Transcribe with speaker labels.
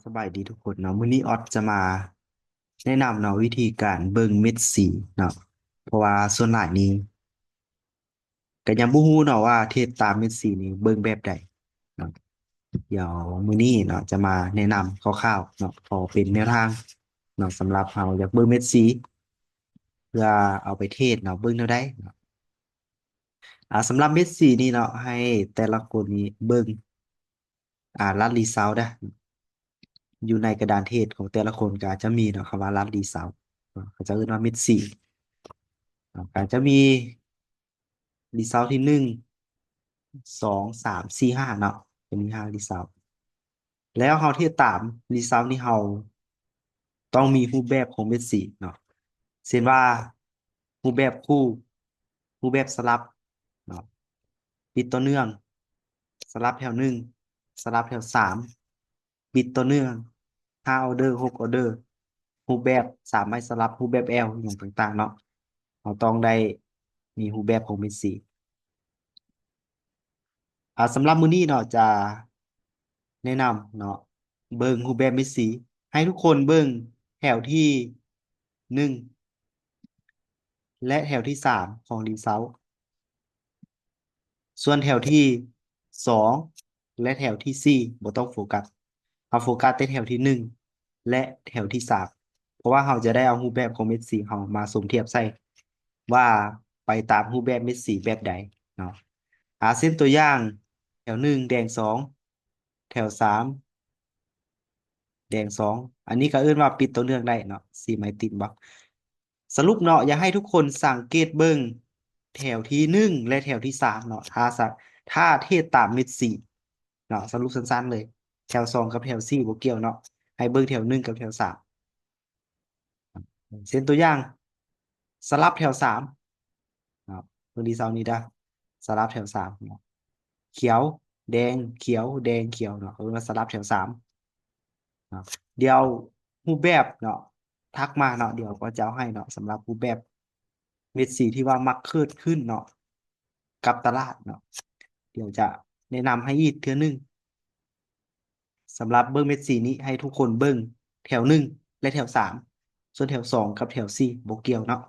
Speaker 1: สบายดีทุกคนเนาะมื้อนี้ออดจะมาแนะนำเนาะวิธีการเบิ่งเม็ดสีเนาะเพราะว่าส่วนหลายนี้ก็ยังบ่ฮู้เนาะว่าเทศตามเม็ดสีนี้เบิ่งแบบใดเนาะเดี๋ยวมื้อนี้เนาะจะมาแนะนำคร่าวๆเนาะพอเป็นแนวทางเนาะสำหรับเราอยากเบิ่งเม็ดสีเพื่อเอาไปเทศเนาะเบิ่งแนวใดเนาะสำหรับเม็ดสีนี่เนาะให้แต่ละคนนี้เบิ่งลัดรีเซาเด้ออยู่ในกระดานเทศของแต่ละคนก็จะมีเนาะคำว่าลัดรีเซาเขาจะเรียกว่าเม็ดสี อาจจะมีรีเซลที่1 2 3 4 5เนาะเป็นมี5รีเซลแล้วเราที่ตามรีเซลนี่เราต้องมีรูปแบบของเม็ดสีเนาะเช่นว่ารูปแบบคู่รูปแบบสลับเนาะปิดต่อเนื่องสลับแถวหนึ่งสลับแถวสามปิดต่อเนื่อง5 ออเดอร์6 ออเดอร์รูปแบบ3 ไม้สลับรูปแบบ L อย่างต่างๆเนาะเราต้องได้มีรูปแบบของเม็ดสี สำหรับมื้อนี้เนาะจะแนะนำเนาะเบิ่งรูปแบบเม็ดสีให้ทุกคนเบิ่งแถวที่1และแถวที่3ของรีเซาส่วนแถวที่2และแถวที่4บ่ต้องโฟกัสเอาโฟกัสแต่แถวที่1และแถวที่3เพราะว่าเราจะได้เอารูปแบบของเม็ดสีเรามาสมเทียบใส่ว่าไปตามรูปแบบเม็ดสีแบบใดเนาะเส้นตัวอย่างแถว1แดง2แถว3 แดงสองอันนี้ก็เอิ้นว่าปิดตัวเนื่องได้เนาะ4 ไม้ติดบ่สรุปเนาะอย่าให้ทุกคนสังเกตเบิ่งแถวที่1และแถวที่3เนาะถ้าเทศตามเม็ดสีเนาะสรุปสั้นๆเลยแถว2กับแถว4บ่เกี่ยวเนาะให้เบิ่งแถว1กับแถว3เส้นตัวอย่างสลับแถว3เนาะเบิ่งดีเซานี้เด้อสลับแถว3เนาะเขียวแดงเขียวแดงเขียวเนาะเออมาสลับแถว3 เนาะเดี๋ยวรูปแบบเนาะทักมาเนาะเดี๋ยวก็จะเอาให้เนาะสำหรับรูปแบบเม็ดสีที่ว่ามักเกิดขึ้นเนาะกับตลาดเนาะเดี๋ยวจะแนะนำให้อีกเทื่อนึงสำหรับเบิ้งเม็ดสีนี้ให้ทุกคนเบิ้งแถว1และแถว3ส่วนแถว2กับแถว4บ่เกี่ยวเนาะ